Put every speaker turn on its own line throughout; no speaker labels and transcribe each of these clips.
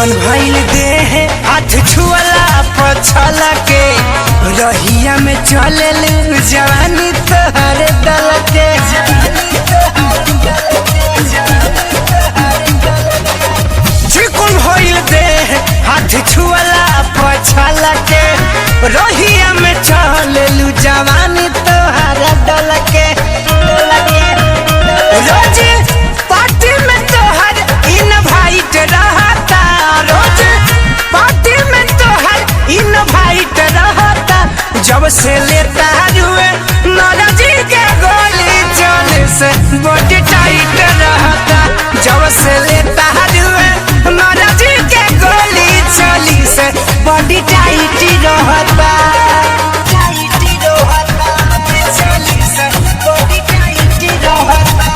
चिकन भइल देह हाथ छुअला पछला के रहिया में चले जवानी तोहरे दल के चिकन भइल देह हाथ छुअला पछला के रहिया में चले जवानी तोहरे दल के रोज पार्टी में तोहर इनवाइट रहता रोज पार्टी में तोहर इनवाइट रहता जब से लेता हुए नाराजी के गोली चले से बॉडी टाइट रहता जब से लेता हुए नाराजी के गोली चली से बॉडी टाइट रहता चली से बॉडी टाइट रहता।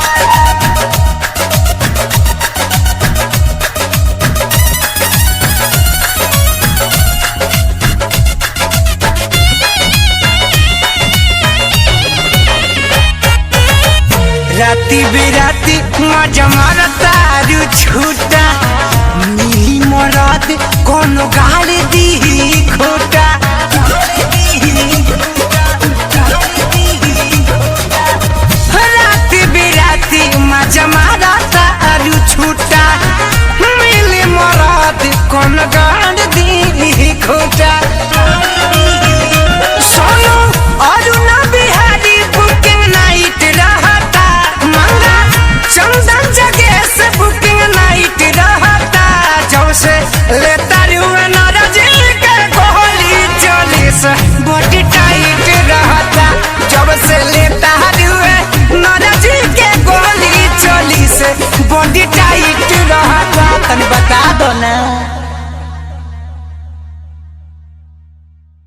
राती बिराती मजा मारता छूटा मिली मरद कोनो गाल दी